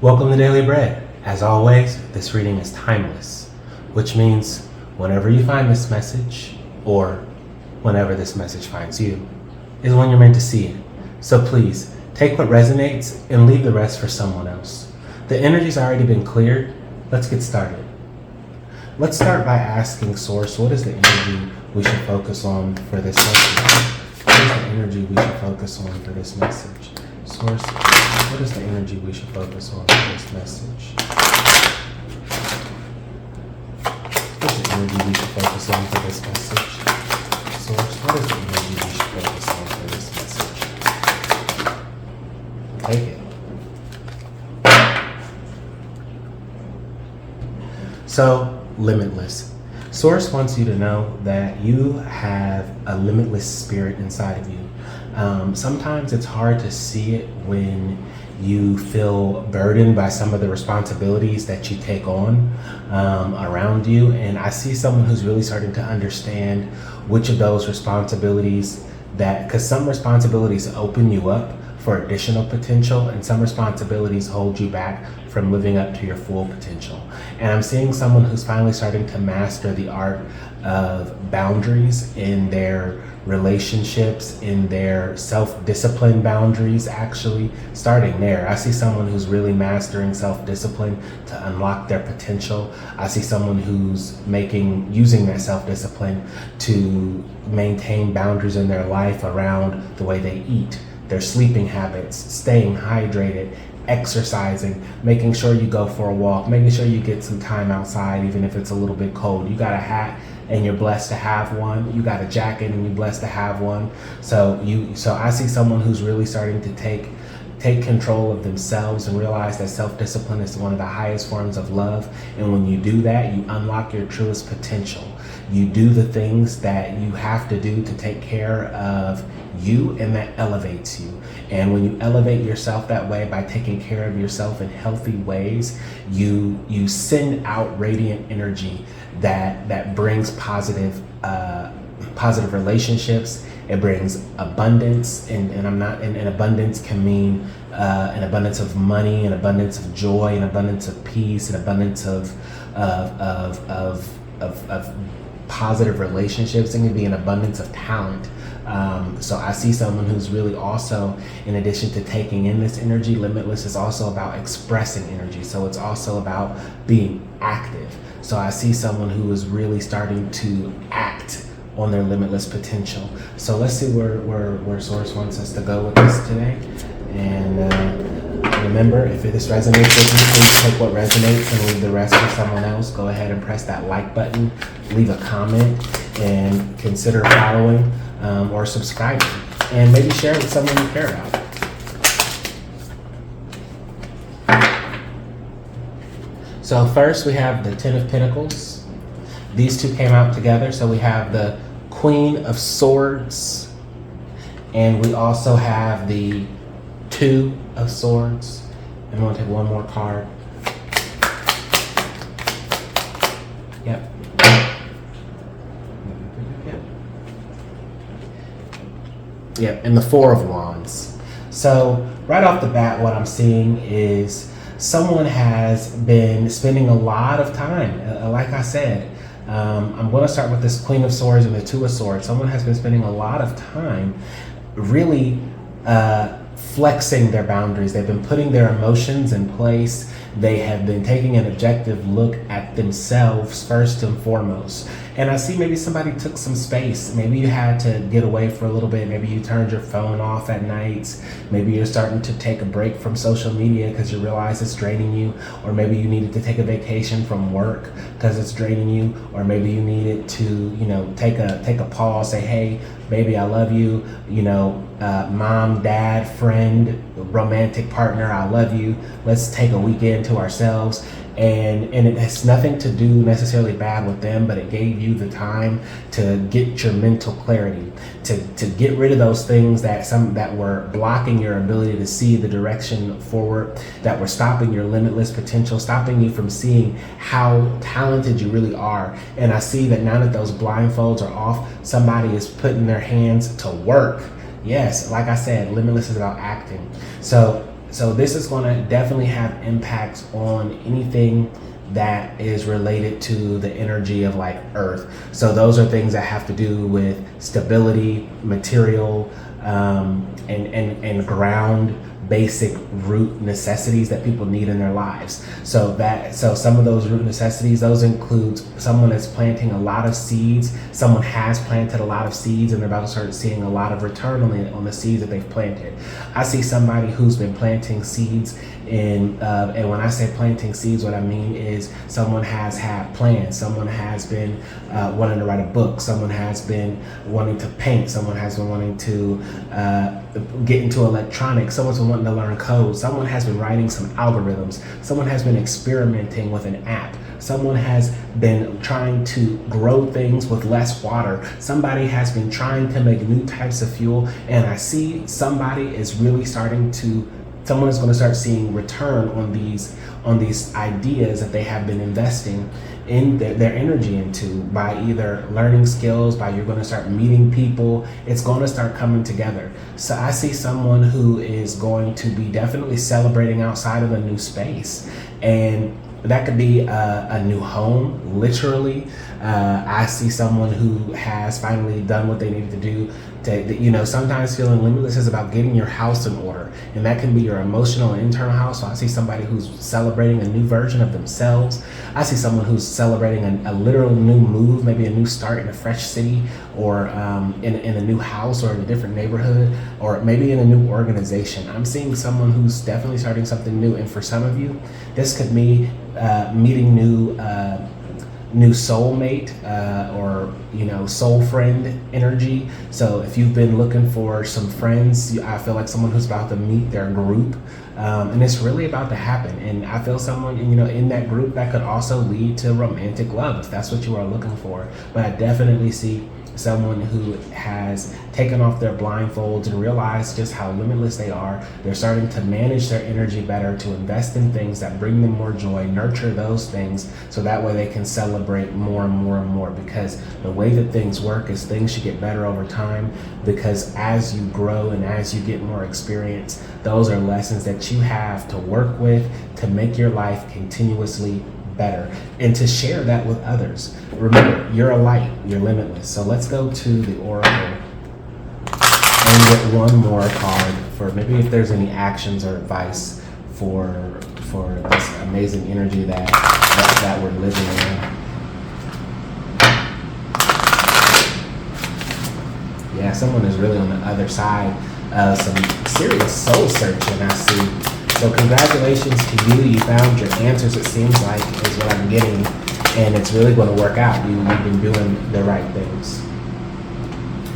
Welcome to Daily Bread. As always, this reading is timeless, which means whenever you find this message, or whenever this message finds you, is when you're meant to see it. So please, take what resonates and leave the rest for someone else. The energy's already been cleared. Let's get started. Let's start by asking Source, what is the energy we should focus on for this message? What is the energy we should focus on for this message? Source, what is the energy we should focus on for this message? What is the energy we should focus on for this message? Source, what is the energy we should focus on for this message? Take it. So, limitless. Source wants you to know that you have a limitless spirit inside of you. Sometimes it's hard to see it when you feel burdened by some of the responsibilities that you take on around you. And I see someone who's really starting to understand which of those responsibilities because some responsibilities open you up for additional potential, and some responsibilities hold you back from living up to your full potential. And I'm seeing someone who's finally starting to master the art of boundaries in their relationships, in their self-discipline boundaries, actually starting there. I see someone who's really mastering self-discipline to unlock their potential. I see someone who's using that self-discipline to maintain boundaries in their life around the way they eat, their sleeping habits, staying hydrated, exercising, making sure you go for a walk, making sure you get some time outside, even if it's a little bit cold. You got a hat and you're blessed to have one. You got a jacket and you're blessed to have one. So I see someone who's really starting to take control of themselves and realize that self-discipline is one of the highest forms of love. And when you do that, you unlock your truest potential. You do the things that you have to do to take care of you, and that elevates you. And when you elevate yourself that way by taking care of yourself in healthy ways, you send out radiant energy that brings positive relationships. It brings abundance, and abundance can mean an abundance of money, an abundance of joy, an abundance of peace, an abundance of positive relationships. It can be an abundance of talent. So I see someone who's really also, in addition to taking in this energy, limitless is also about expressing energy. So it's also about being active. So I see someone who is really starting to act on their limitless potential. So let's see where Source wants us to go with this today. And remember, if this resonates with you, please take what resonates and leave the rest for someone else. Go ahead and press that like button, leave a comment, and consider following or subscribing. And maybe share it with someone you care about. So first we have the Ten of Pentacles. These two came out together. So we have the Queen of Swords, and we also have the Two of Swords. And I'm going to take one more card. Yep. Yep, and the Four of Wands. So right off the bat, what I'm seeing is someone has been spending a lot of time, like I said, I'm going to start with this Queen of Swords and the Two of Swords. Someone has been spending a lot of time really flexing their boundaries. They've been putting their emotions in place. They have been taking an objective look at themselves first and foremost. And I see maybe somebody took some space. Maybe you had to get away for a little bit. Maybe you turned your phone off at nights. Maybe you're starting to take a break from social media because you realize it's draining you. Or maybe you needed to take a vacation from work because it's draining you. Or maybe you needed to, take a pause, say, hey, baby, I love you. Mom, dad, friend, romantic partner, I love you. Let's take a weekend to ourselves. And it has nothing to do necessarily bad with them, but it gave you the time to get your mental clarity, to get rid of those things that were blocking your ability to see the direction forward, that were stopping your limitless potential, stopping you from seeing how talented you really are. And I see that now that those blindfolds are off, somebody is putting their hands to work. Yes, like I said, limitless is about acting. So So this is going to definitely have impacts on anything that is related to the energy of like earth. So those are things that have to do with stability, material, and ground, basic root necessities that people need in their lives. So some of those root necessities, those include someone that's planting a lot of seeds. Someone has planted a lot of seeds and they're about to start seeing a lot of return on the seeds that they've planted. I see somebody who's been planting seeds and when I say planting seeds, what I mean is someone has had plans. Someone has been wanting to write a book. Someone has been wanting to paint. Someone has been wanting to get into electronics. Someone's been wanting to learn code. Someone has been writing some algorithms. Someone has been experimenting with an app. Someone has been trying to grow things with less water. Somebody has been trying to make new types of fuel. And I see someone is going to start seeing return on these ideas that they have been investing in their energy into by either learning skills, by you're going to start meeting people. It's going to start coming together. So I see someone who is going to be definitely celebrating outside of a new space, and that could be a new home, literally. I see someone who has finally done what they needed to do. Sometimes feeling limitless is about getting your house in order, and that can be your emotional and internal house. So I see somebody who's celebrating a new version of themselves. I see someone who's celebrating a literal new move, maybe a new start in a fresh city, or in a new house, or in a different neighborhood, or maybe in a new organization. I'm seeing someone who's definitely starting something new, and for some of you, this could be meeting new soulmate, or soul friend energy. So if you've been looking for some friends, I feel like someone who's about to meet their group, and it's really about to happen. And I feel someone in that group that could also lead to romantic love if that's what you are looking for. But I definitely see someone who has taken off their blindfolds and realized just how limitless they are. They're starting to manage their energy better, to invest in things that bring them more joy, nurture those things, so that way they can celebrate more and more and more. Because the way that things work is things should get better over time, because as you grow and as you get more experience, those are lessons that you have to work with to make your life continuously better and to share that with others. Remember, you're a light, you're limitless. So let's go to the oracle and get one more card for maybe if there's any actions or advice for this amazing energy that we're living in. Yeah, someone is really on the other side of some serious soul searching, I see. So congratulations to you. You found your answers, it seems like, is what I'm getting. And it's really going to work out. You've been doing the right things.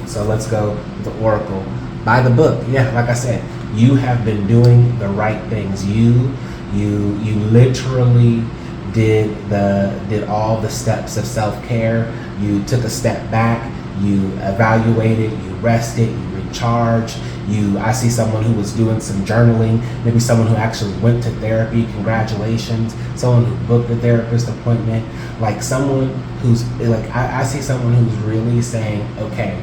So let's go with the oracle. By the book. Yeah, like I said, you have been doing the right things. You literally did all the steps of self-care. You took a step back. You evaluated. You rested. You recharged. I see someone who was doing some journaling, maybe someone who actually went to therapy. Congratulations. Someone who booked a therapist appointment. Like someone who's like, I see someone who's really saying, okay,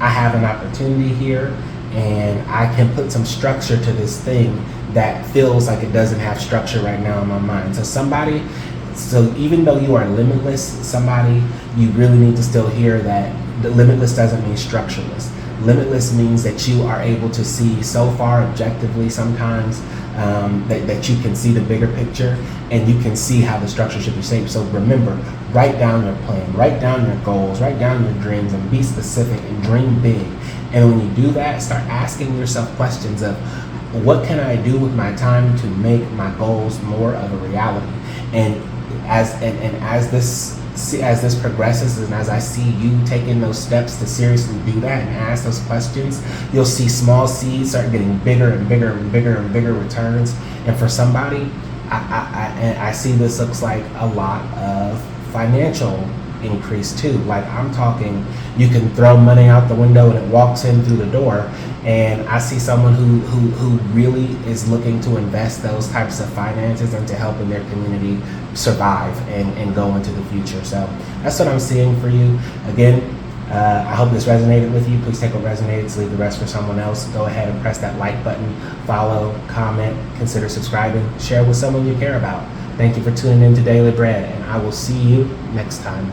I have an opportunity here and I can put some structure to this thing that feels like it doesn't have structure right now in my mind. So even though you are limitless, you really need to still hear that the limitless doesn't mean structureless. Limitless means that you are able to see so far objectively sometimes that you can see the bigger picture and you can see how the structure should be shaped. So remember, write down your plan, write down your goals, write down your dreams, and be specific and dream big. And when you do that, start asking yourself questions of, what can I do with my time to make my goals more of a reality? And as this progresses, and as I see you taking those steps to seriously do that and ask those questions, you'll see small seeds start getting bigger and bigger and bigger and bigger returns. And for somebody, I see this looks like a lot of financial increase too. Like I'm talking, you can throw money out the window and it walks in through the door. And I see someone who really is looking to invest those types of finances into helping their community survive and go into the future. So that's what I'm seeing for you. Again, I hope this resonated with you. Please take what resonates, leave the rest for someone else. Go ahead and press that like button, follow, comment, consider subscribing, share with someone you care about. Thank you for tuning in to Daily Bread, and I will see you next time.